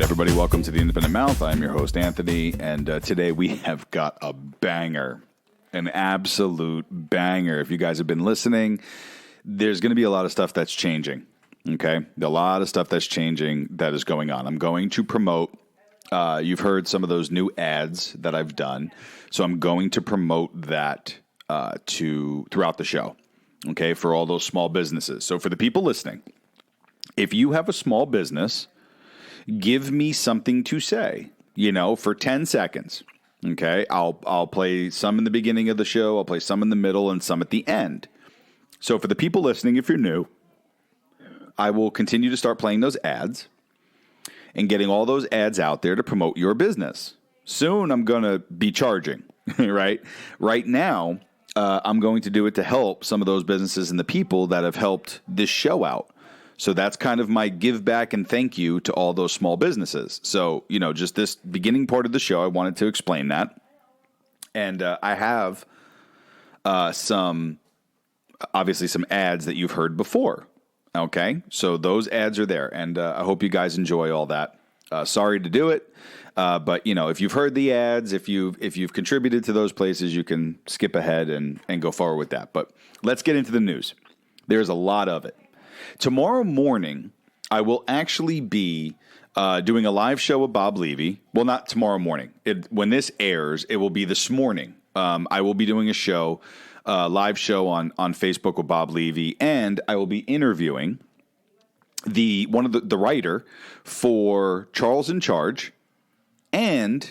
everybody. Welcome to the Independent Mouth. I'm your host, Anthony, and today we have got a banger, an absolute banger. If you guys have been listening, there's going to be a lot of stuff that's changing, okay? A lot of stuff that's changing that is going on. I'm going to promote, you've heard some of those new ads that I've done, so I'm going to promote that throughout the show, okay, for all those small businesses. So for the people listening, if you have a small business, give me something to say, for 10 seconds. Okay. I'll play some in the beginning of the show. I'll play some in the middle and some at the end. So for the people listening, if you're new, I will continue to start playing those ads and getting all those ads out there to promote your business. Soon I'm going to be charging, right? Right now, I'm going to do it to help some of those businesses and the people that have helped this show out. So that's kind of my give back and thank you to all those small businesses. So, just this beginning part of the show, I wanted to explain that. And I have obviously some ads that you've heard before. Okay, so those ads are there. And I hope you guys enjoy all that. Sorry to do it. But, if you've heard the ads, if you've contributed to those places, you can skip ahead and go forward with that. But let's get into the news. There's a lot of it. Tomorrow morning, I will actually be doing a live show with Bob Levy. Well, not tomorrow morning. When this airs, it will be this morning. I will be doing a show, live show on Facebook with Bob Levy, and I will be interviewing the writer for Charles in Charge and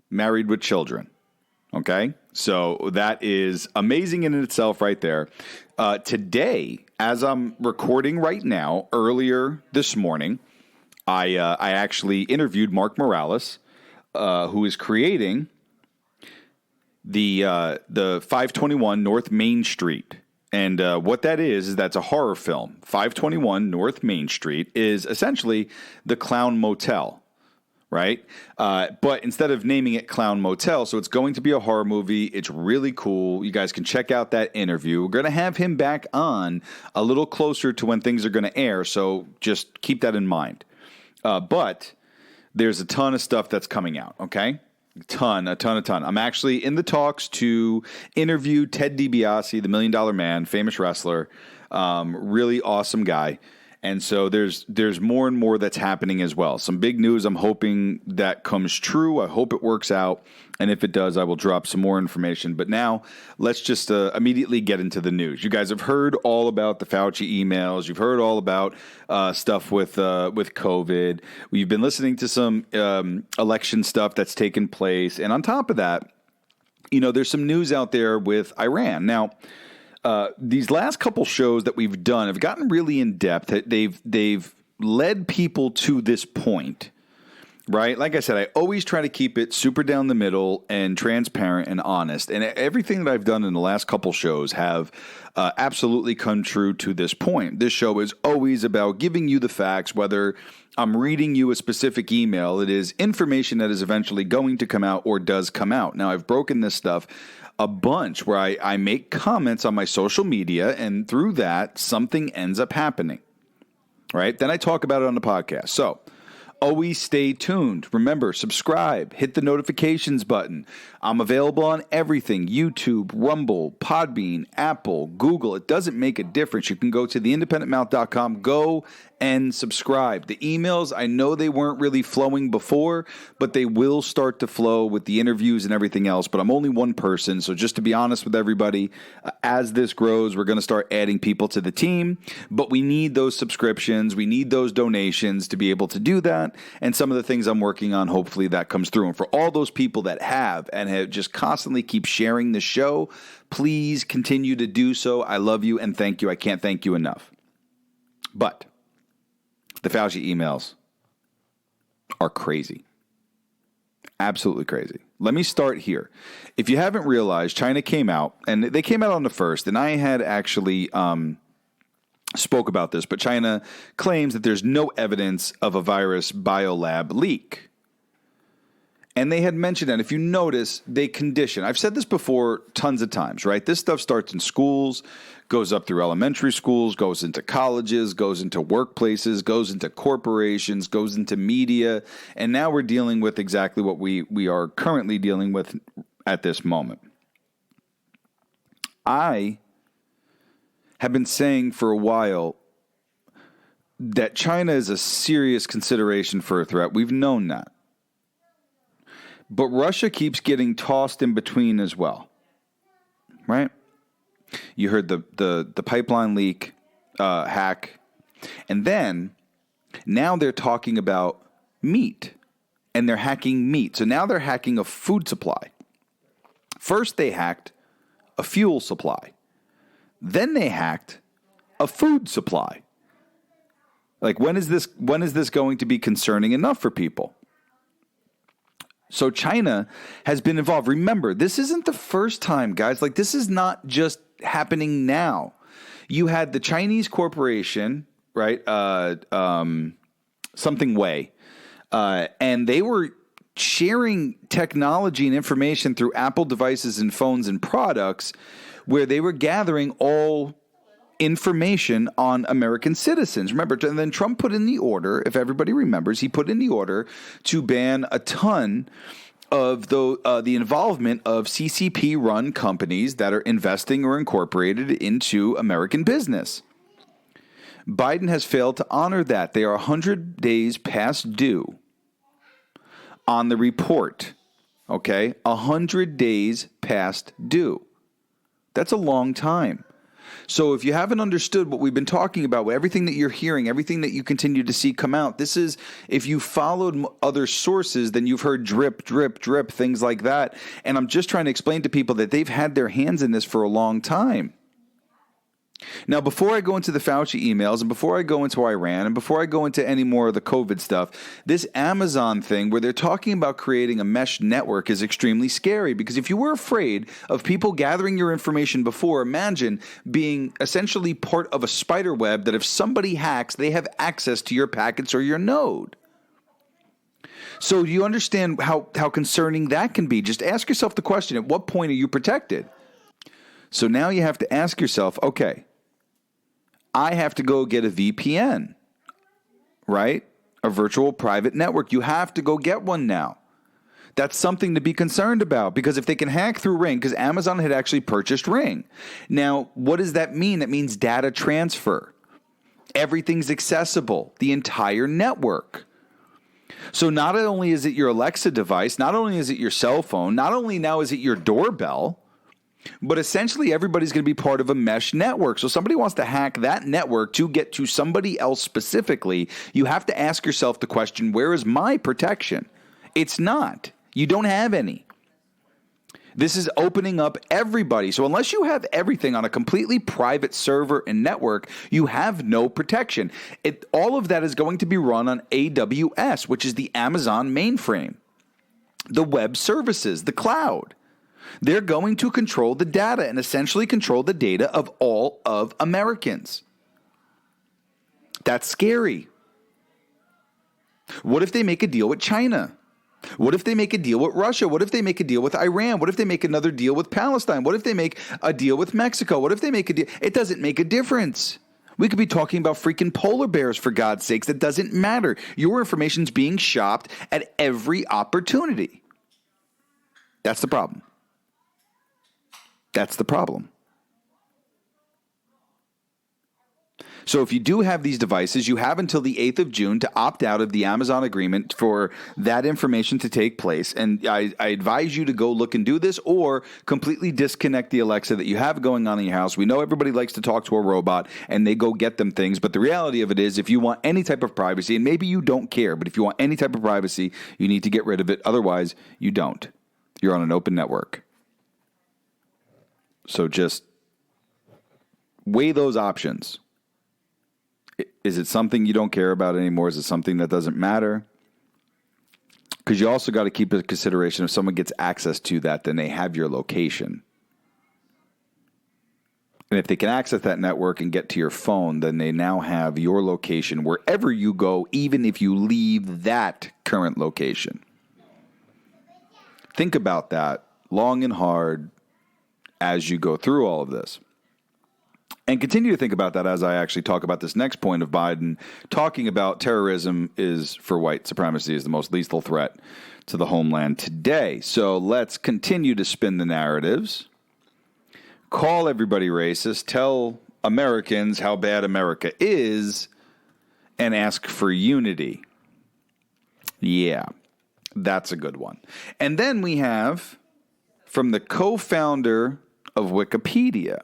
Married with Children. Okay, so that is amazing in itself right there. Today, as I'm recording right now, earlier this morning, I actually interviewed Mark Morales, who is creating the 521 North Main Street. And what that is that's a horror film. 521 North Main Street is essentially the Clown Motel. Right? But instead of naming it Clown Motel, so it's going to be a horror movie. It's really cool. You guys can check out that interview. We're going to have him back on a little closer to when things are going to air, so just keep that in mind. But there's a ton of stuff that's coming out, okay? A ton. I'm actually in the talks to interview Ted DiBiase, the $1 Million Man, famous wrestler, really awesome guy. And so there's more and more that's happening as well. Some big news. I'm hoping that comes true. I hope it works out. And if it does, I will drop some more information. But now let's just immediately get into the news. You guys have heard all about the Fauci emails. You've heard all about stuff with COVID. We've been listening to some election stuff that's taken place. And on top of that, there's some news out there with Iran. Now, these last couple shows that we've done have gotten really in depth. They've led people to this point, right? Like I said, I always try to keep it super down the middle and transparent and honest. And everything that I've done in the last couple shows have absolutely come true to this point. This show is always about giving you the facts, whether I'm reading you a specific email. It is information that is eventually going to come out or does come out. Now, I've broken this stuff a bunch where I make comments on my social media, and through that, something ends up happening, right? Then I talk about it on the podcast. So always stay tuned. Remember, subscribe, hit the notifications button. I'm available on everything: YouTube, Rumble, Podbean, Apple, Google. It doesn't make a difference. You can go to theindependentmouth.com, go and subscribe. The emails, I know they weren't really flowing before, but they will start to flow with the interviews and everything else. But I'm only one person, so just to be honest with everybody, as this grows, we're going to start adding people to the team. But we need those subscriptions. We need those donations to be able to do that. And some of the things I'm working on, hopefully that comes through. And for all those people that have and have just constantly keep sharing the show, please continue to do so. I love you and thank you. I can't thank you enough. But the Fauci emails are crazy. Absolutely crazy. Let me start here. If you haven't realized, China came out, and they came out on the 1st, and I had actually spoke about this, but China claims that there's no evidence of a virus biolab leak. And they had mentioned that if you notice, they condition. I've said this before tons of times, right? This stuff starts in schools, goes up through elementary schools, goes into colleges, goes into workplaces, goes into corporations, goes into media. And now we're dealing with exactly what we are currently dealing with at this moment. I have been saying for a while that China is a serious consideration for a threat. We've known that. But Russia keeps getting tossed in between as well, right? You heard the pipeline leak, hack, and then now they're talking about meat, and they're hacking meat. So now they're hacking a food supply. First they hacked a fuel supply. Then they hacked a food supply. Like, when is this going to be concerning enough for people? So China has been involved. Remember, this isn't the first time, guys. Like, this is not just happening now. You had the Chinese corporation, right? Something Way. And they were sharing technology and information through Apple devices and phones and products where they were gathering all information on American citizens. Remember, and then Trump put in the order, if everybody remembers, he put in the order to ban a ton of the involvement of CCP-run companies that are investing or incorporated into American business. Biden has failed to honor that. They are 100 days past due on the report, okay? 100 days past due. That's a long time. So if you haven't understood what we've been talking about, everything that you're hearing, everything that you continue to see come out, this is, if you followed other sources, then you've heard drip, drip, drip, things like that. And I'm just trying to explain to people that they've had their hands in this for a long time. Now, before I go into the Fauci emails, and before I go into Iran, and before I go into any more of the COVID stuff, this Amazon thing where they're talking about creating a mesh network is extremely scary, because if you were afraid of people gathering your information before, imagine being essentially part of a spider web that if somebody hacks, they have access to your packets or your node. So do you understand how concerning that can be? Just ask yourself the question, at what point are you protected? So now you have to ask yourself, okay, I have to go get a VPN, right? A virtual private network. You have to go get one now. That's something to be concerned about, because if they can hack through Ring, because Amazon had actually purchased Ring. Now, what does that mean? That means data transfer. Everything's accessible, the entire network. So not only is it your Alexa device, not only is it your cell phone, not only now is it your doorbell, but essentially everybody's going to be part of a mesh network. So somebody wants to hack that network to get to somebody else specifically. You have to ask yourself the question, where is my protection? It's not. You don't have any. This is opening up everybody. So unless you have everything on a completely private server and network, you have no protection. All of that is going to be run on AWS, which is the Amazon mainframe, the web services, the cloud. They're going to control the data and essentially control the data of all of Americans. That's scary. What if they make a deal with China? What if they make a deal with Russia? What if they make a deal with Iran? What if they make another deal with Palestine? What if they make a deal with Mexico? What if they make a deal? It doesn't make a difference. We could be talking about freaking polar bears, for God's sakes. That doesn't matter. Your information's being shopped at every opportunity. That's the problem. That's the problem. So if you do have these devices, you have until the 8th of June to opt out of the Amazon agreement for that information to take place. And I advise you to go look and do this, or completely disconnect the Alexa that you have going on in your house. We know everybody likes to talk to a robot and they go get them things. But the reality of it is, if you want any type of privacy, and maybe you don't care, but if you want any type of privacy, you need to get rid of it. Otherwise, you don't. You're on an open network. So just weigh those options. Is it something you don't care about anymore? Is it something that doesn't matter? Because you also got to keep in consideration, if someone gets access to that, then they have your location. And if they can access that network and get to your phone, then they now have your location wherever you go, even if you leave that current location. Think about that long and hard as you go through all of this. And continue to think about that as I actually talk about this next point of Biden talking about terrorism is for white supremacy is the most lethal threat to the homeland today. So let's continue to spin the narratives. Call everybody racist. Tell Americans how bad America is and ask for unity. Yeah, that's a good one. And then we have from the co-founder of Wikipedia.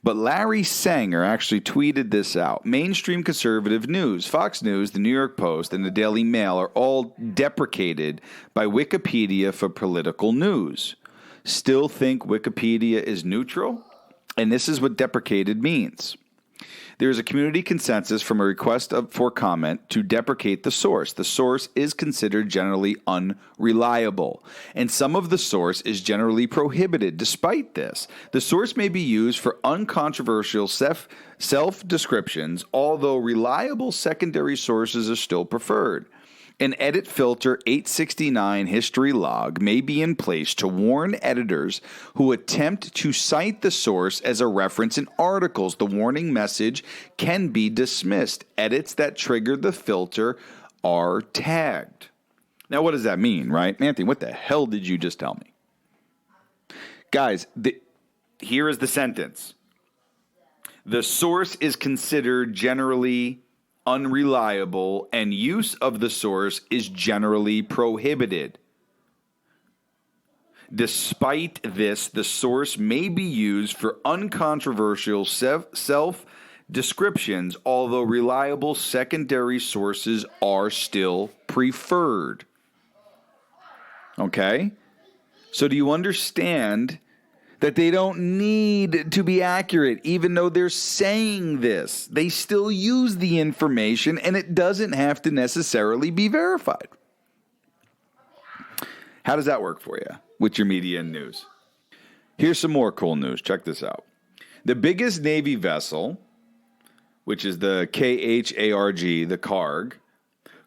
But Larry Sanger actually tweeted this out. Mainstream conservative news, Fox News, the New York Post, and the Daily Mail are all deprecated by Wikipedia for political news. Still think Wikipedia is neutral? And this is what deprecated means. There is a community consensus from a request for comment to deprecate the source. The source is considered generally unreliable, and some of the source is generally prohibited. Despite this, the source may be used for uncontroversial self-descriptions, although reliable secondary sources are still preferred. An edit filter 869 history log may be in place to warn editors who attempt to cite the source as a reference in articles. The warning message can be dismissed. Edits that trigger the filter are tagged. Now, what does that mean, right? Anthony, what the hell did you just tell me? Guys, here is the sentence. The source is considered generally unreliable, and use of the source is generally prohibited. Despite this, the source may be used for uncontroversial self-descriptions, although reliable secondary sources are still preferred. Okay? So do you understand that they don't need to be accurate, even though they're saying this? They still use the information, and it doesn't have to necessarily be verified. How does that work for you with your media and news? Here's some more cool news. Check this out. The biggest Navy vessel, which is the KHARG, the KARG,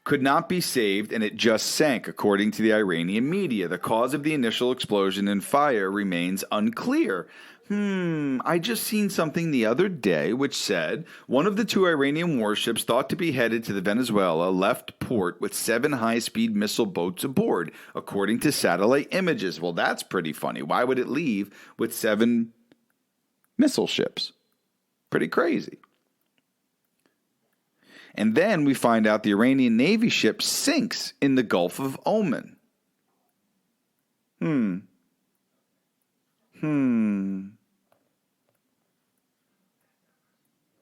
could not be saved, and it just sank, according to the Iranian media. The cause of the initial explosion and fire remains unclear. I just seen something the other day which said one of the two Iranian warships thought to be headed to the Venezuela left port with 7 high-speed missile boats aboard, according to satellite images. Well, that's pretty funny. Why would it leave with 7 missile ships? Pretty crazy. And then we find out the Iranian Navy ship sinks in the Gulf of Oman.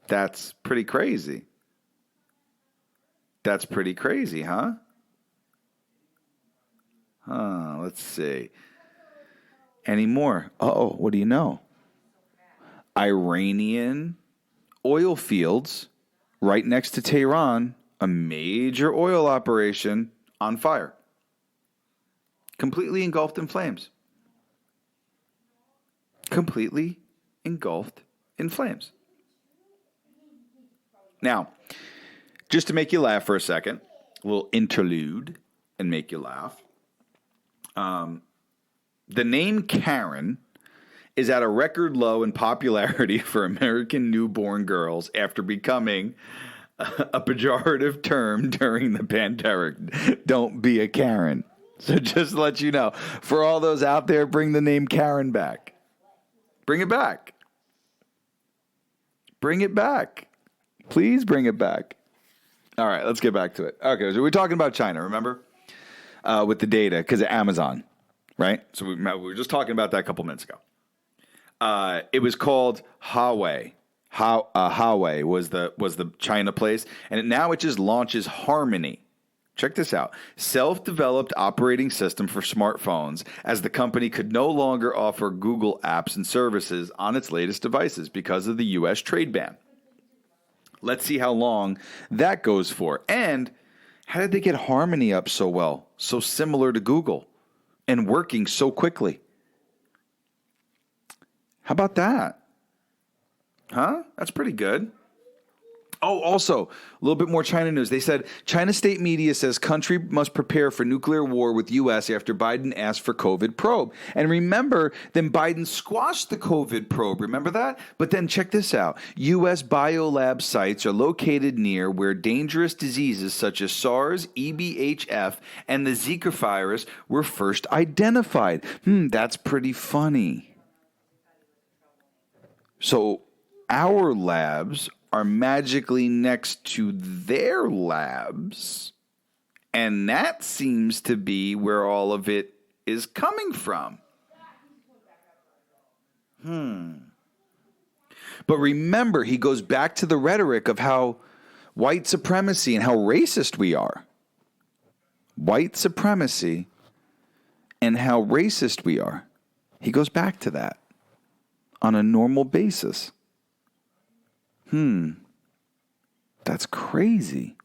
That's pretty crazy. That's pretty crazy, huh? Let's see. Any more? Uh-oh, what do you know? Iranian oil fields right next to Tehran, a major oil operation on fire. Completely engulfed in flames. Completely engulfed in flames. Now, just to make you laugh for a second, a little interlude and make you laugh. The name Karen is at a record low in popularity for American newborn girls after becoming a pejorative term during the pandemic. Don't be a Karen. So just to let you know, for all those out there, bring the name Karen back. Bring it back. Bring it back. Please bring it back. All right, let's get back to it. Okay, so we're talking about China, remember? With the data, because of Amazon, right? So we were just talking about that a couple minutes ago. It was called Huawei. Huawei was the China place, and now it just launches Harmony. Check this out. Self-developed operating system for smartphones, as the company could no longer offer Google apps and services on its latest devices because of the U.S. trade ban. Let's see how long that goes for. And how did they get Harmony up so well, so similar to Google, and working so quickly? How about that? Huh? That's pretty good. Oh, also, a little bit more China news. They said China state media says country must prepare for nuclear war with U.S. after Biden asked for COVID probe. And remember, then Biden squashed the COVID probe. Remember that? But then check this out. U.S. biolab sites are located near where dangerous diseases such as SARS, EBHF, and the Zika virus were first identified. That's pretty funny. So our labs are magically next to their labs, and that seems to be where all of it is coming from. But remember, he goes back to the rhetoric of how white supremacy and how racist we are. White supremacy and how racist we are. He goes back to that on a normal basis. That's crazy.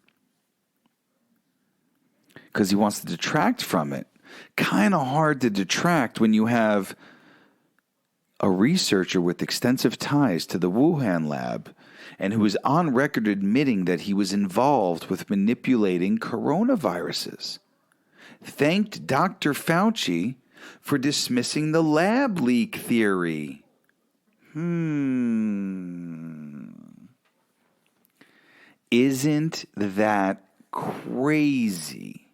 Because he wants to detract from it. Kind of hard to detract when you have a researcher with extensive ties to the Wuhan lab and who is on record admitting that he was involved with manipulating coronaviruses. Thanked Dr. Fauci for dismissing the lab leak theory. Isn't that crazy?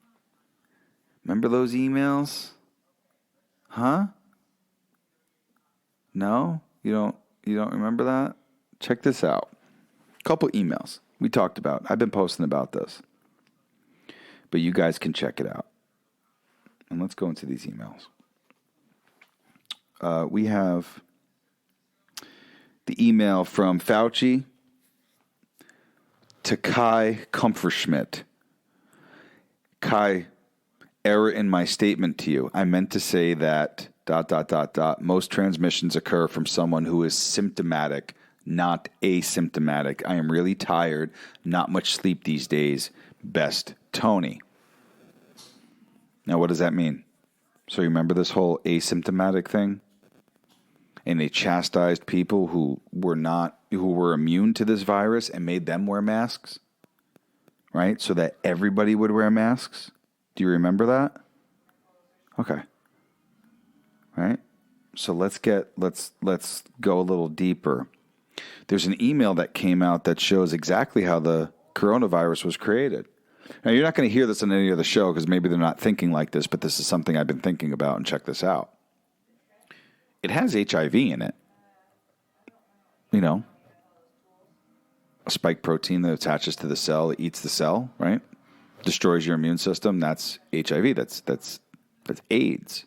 Remember those emails? Huh? No? You don't remember that? Check this out. Couple emails we talked about. I've been posting about this. But you guys can check it out. And let's go into these emails. We have the email from Fauci to Kai Comferschmidt. Kai, error in my statement to you. I meant to say that ... Most transmissions occur from someone who is symptomatic, not asymptomatic. I am really tired. Not much sleep these days. Best, Tony. Now, what does that mean? So you remember this whole asymptomatic thing? And they chastised people who were immune to this virus and made them wear masks, right? So that everybody would wear masks. Do you remember that? Okay. Right? So let's go a little deeper. There's an email that came out that shows exactly how the coronavirus was created. Now, you're not going to hear this on any other show because maybe they're not thinking like this, but this is something I've been thinking about, and check this out. It has HIV in it. You know, a spike protein that attaches to the cell, it eats the cell, right? Destroys your immune system. That's HIV. That's AIDS.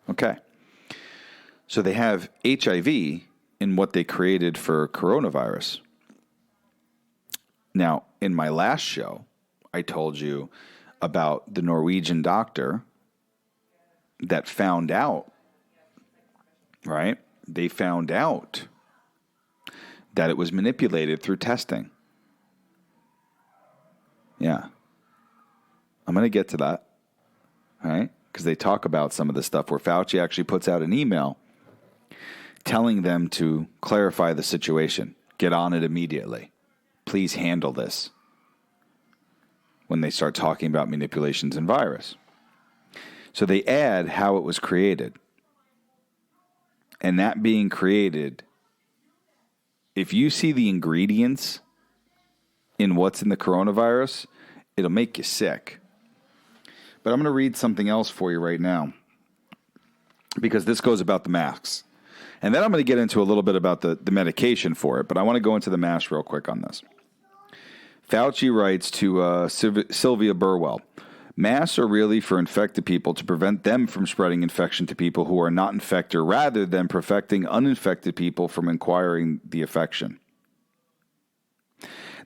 Okay. So they have HIV in what they created for coronavirus. Now, in my last show, I told you about the Norwegian doctor that found out, right? They found out that it was manipulated through testing. Yeah. I'm going to get to that, right? Because they talk about some of the stuff where Fauci actually puts out an email telling them to clarify the situation. Get on it immediately. Please handle this. When they start talking about manipulations in virus. So they add how it was created. And that being created, if you see the ingredients in what's in the coronavirus, it'll make you sick. But I'm going to read something else for you right now, because this goes about the masks. And then I'm going to get into a little bit about the medication for it, but I want to go into the masks real quick on this. Fauci writes to Sylvia Burwell, masks are really for infected people to prevent them from spreading infection to people who are not infected, rather than protecting uninfected people from acquiring the infection.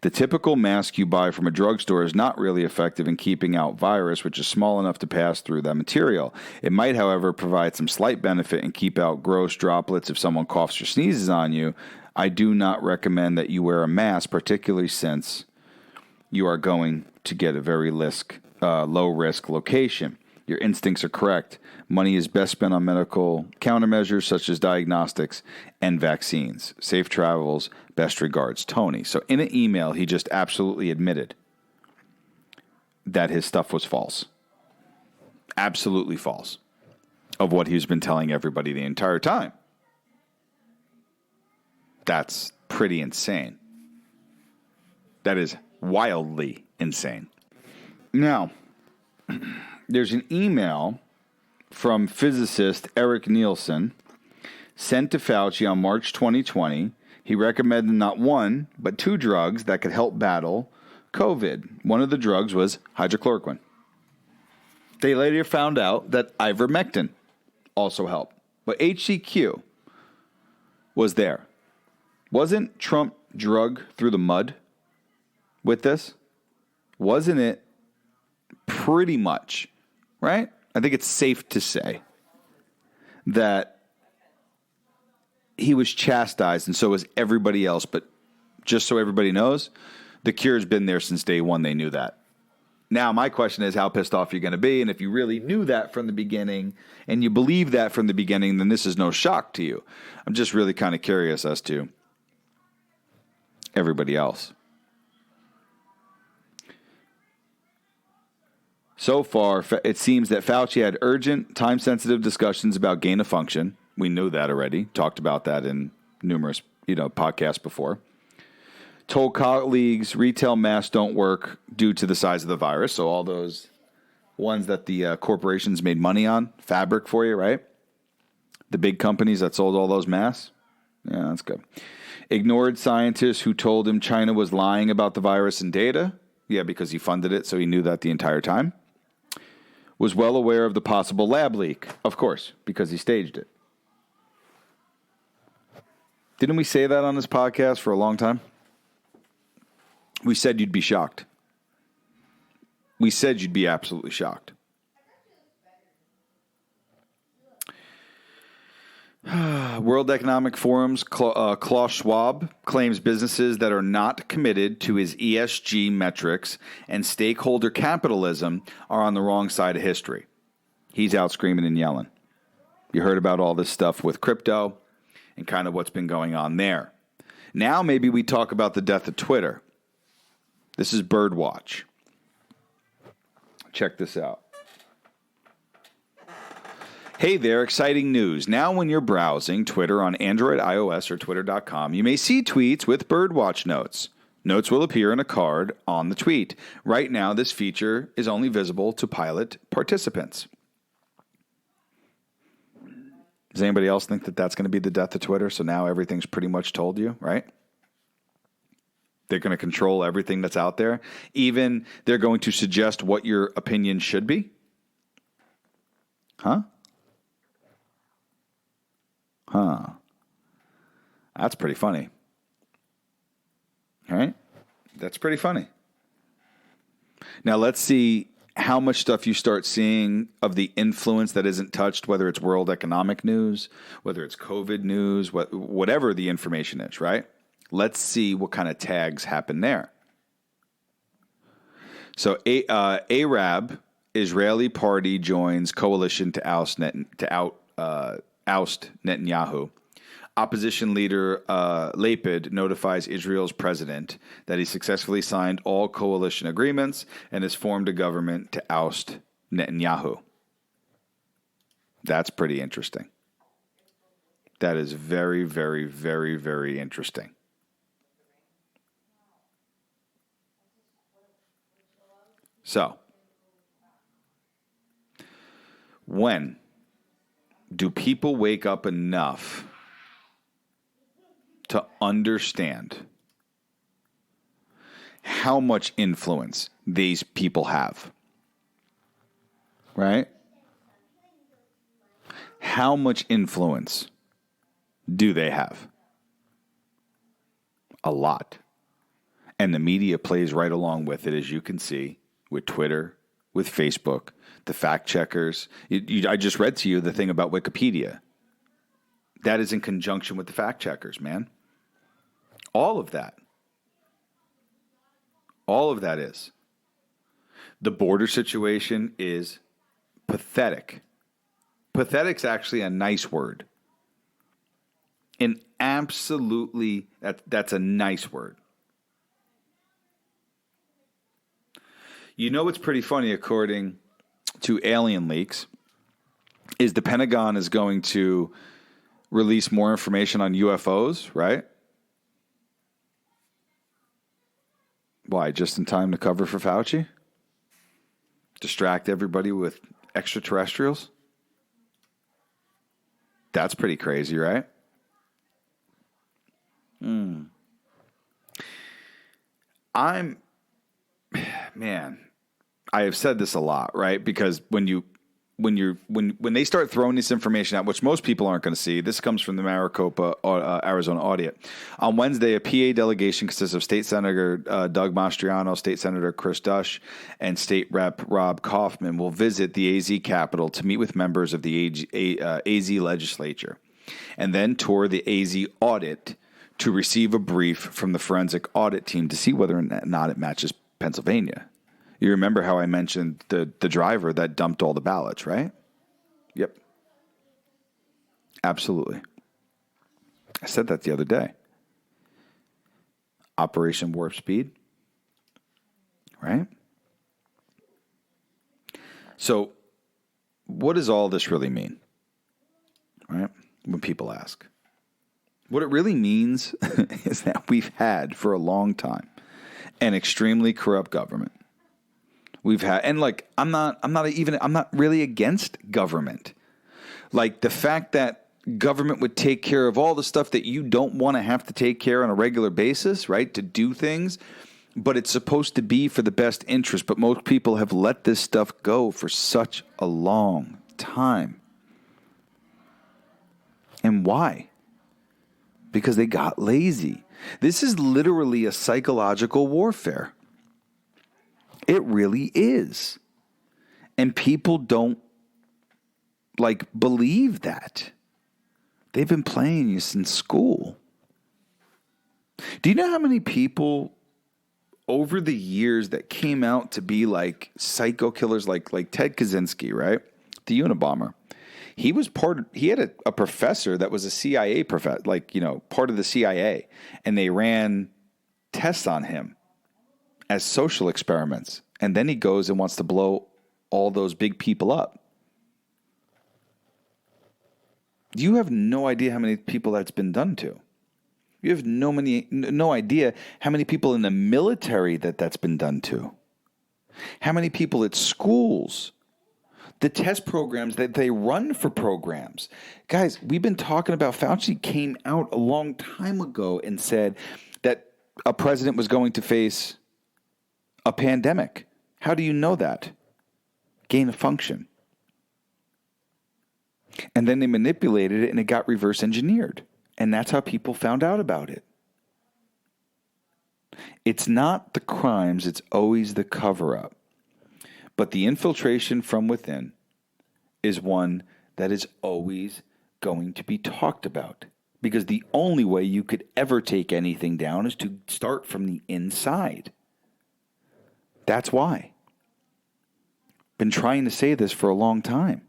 The typical mask you buy from a drugstore is not really effective in keeping out virus, which is small enough to pass through that material. It might, however, provide some slight benefit and keep out gross droplets if someone coughs or sneezes on you. I do not recommend that you wear a mask, particularly since you are going to get a very low-risk location. Your instincts are correct. Money is best spent on medical countermeasures such as diagnostics and vaccines. Safe travels. Best regards, Tony. So in an email, he just absolutely admitted that his stuff was false. Absolutely false of what he's been telling everybody the entire time. That's pretty insane. That is wildly insane. Now, there's an email from physicist Eric Nielsen sent to Fauci on March 2020. He recommended not one, but two drugs that could help battle COVID. One of the drugs was hydrochloroquine. They later found out that ivermectin also helped. But HCQ was there. Wasn't Trump drug through the mud with this? Wasn't it pretty much, right? I think it's safe to say that he was chastised, and so was everybody else. But just so everybody knows, the cure's been there since day one. They knew that. Now, my question is how pissed off you're going to be. And if you really knew that from the beginning and you believe that from the beginning, then this is no shock to you. I'm just really kind of curious as to everybody else. So far, it seems that Fauci had urgent, time-sensitive discussions about gain of function. We knew that already. Talked about that in numerous, podcasts before. Told colleagues retail masks don't work due to the size of the virus. So all those ones that the corporations made money on, fabric for you, right? The big companies that sold all those masks. Yeah, that's good. Ignored scientists who told him China was lying about the virus and data. Yeah, because he funded it, so he knew that the entire time. Was well aware of the possible lab leak, of course, because he staged it. Didn't we say that on this podcast for a long time? We said you'd be shocked. We said you'd be absolutely shocked. World Economic Forum's Klaus Schwab claims businesses that are not committed to his ESG metrics and stakeholder capitalism are on the wrong side of history. He's out screaming and yelling. You heard about all this stuff with crypto and kind of what's been going on there. Now maybe we talk about the death of Twitter. This is Birdwatch. Check this out. Hey there, exciting news. Now when you're browsing Twitter on Android, iOS, or twitter.com, you may see tweets with Birdwatch notes. Notes will appear in a card on the tweet. Right now, this feature is only visible to pilot participants. Does anybody else think that that's going to be the death of Twitter? So now everything's pretty much told you, right? They're going to control everything that's out there. Even they're going to suggest what your opinion should be. Huh? That's pretty funny. All right? That's pretty funny. Now let's see how much stuff you start seeing of the influence that isn't touched, whether it's world economic news, whether it's COVID news, whatever the information is, right? Let's see what kind of tags happen there. So Arab, Israeli party joins coalition to oust Netanyahu. Opposition leader Lapid notifies Israel's president that he successfully signed all coalition agreements and has formed a government to oust Netanyahu. That's pretty interesting. That is very, very, very, very interesting. So, when do people wake up enough to understand how much influence these people have? Right? How much influence do they have? A lot. And the media plays right along with it, as you can see, with Twitter, with Facebook, the fact checkers. I just read to you the thing about Wikipedia. That is in conjunction with the fact checkers, man. All of that. All of that is. The border situation is Pathetic. Pathetic's actually a nice word. And absolutely, that's a nice word. You know what's pretty funny, according to alien leaks, is the Pentagon is going to release more information on UFOs, right? Why? Just in time to cover for Fauci? Distract everybody with extraterrestrials? That's pretty crazy, right? I have said this a lot, right? Because when they start throwing this information out, which most people aren't going to see, this comes from the Maricopa, Arizona audit. On Wednesday, a PA delegation consists of State Senator Doug Mastriano, State Senator Chris Dush, and State Rep Rob Kaufman will visit the AZ Capitol to meet with members of the AZ legislature, and then tour the AZ audit to receive a brief from the forensic audit team to see whether or not it matches Pennsylvania. You remember how I mentioned the driver that dumped all the ballots, right? Yep. Absolutely. I said that the other day. Operation Warp Speed, right? So what does all this really mean, right? When people ask. What it really means is that we've had for a long time an extremely corrupt government. We've had, and like, I'm not really against government. Like the fact that government would take care of all the stuff that you don't want to have to take care on a regular basis, right? To do things, but it's supposed to be for the best interest. But most people have let this stuff go for such a long time. And why? Because they got lazy. This is literally a psychological warfare. It really is. And people don't believe that. They've been playing this in school. Do you know how many people over the years that came out to be like psycho killers, like Ted Kaczynski, right? The Unabomber. He had a professor that was a CIA professor, part of the CIA, and they ran tests on him as social experiments. And then he goes and wants to blow all those big people up. You have no idea how many people that's been done to. You have no idea how many people in the military that's been done to. How many people at schools. The test programs that they run for programs. Guys, we've been talking about Fauci came out a long time ago and said that a president was going to face a pandemic. How do you know that? Gain of function. And then they manipulated it and it got reverse engineered. And that's how people found out about it. It's not the crimes, it's always the cover-up. But the infiltration from within is one that is always going to be talked about. Because the only way you could ever take anything down is to start from the inside. That's why. Been trying to say this for a long time.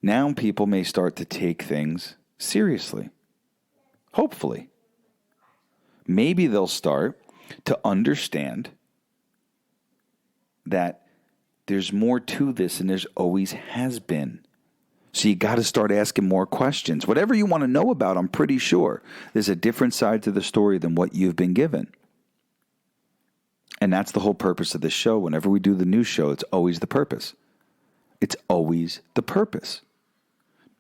Now people may start to take things seriously. Hopefully. Maybe they'll start to understand that there's more to this than there's always has been. So you got to start asking more questions. Whatever you want to know about, I'm pretty sure there's a different side to the story than what you've been given. And that's the whole purpose of this show. Whenever we do the news show, it's always the purpose. It's always the purpose.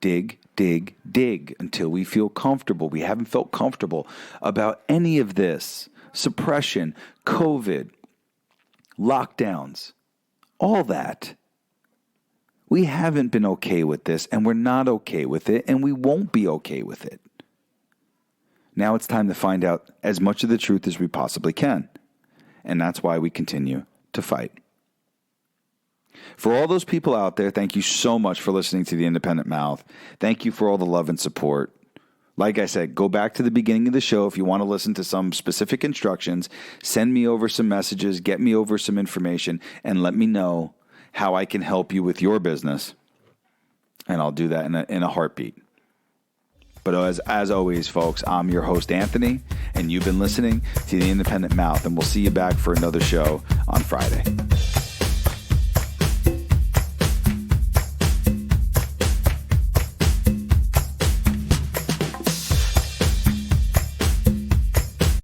Dig, dig, dig until we feel comfortable. We haven't felt comfortable about any of this. Suppression, COVID, lockdowns, all that. We haven't been okay with this, and we're not okay with it, and we won't be okay with it. Now it's time to find out as much of the truth as we possibly can. And that's why we continue to fight. For all those people out there, thank you so much for listening to The Independent Mouth. Thank you for all the love and support. Like I said, go back to the beginning of the show if you want to listen to some specific instructions. Send me over some messages, get me over some information, and let me know how I can help you with your business, and I'll do that in a heartbeat. But as always, folks, I'm your host, Anthony, and you've been listening to The Independent Mouth, and we'll see you back for another show on Friday.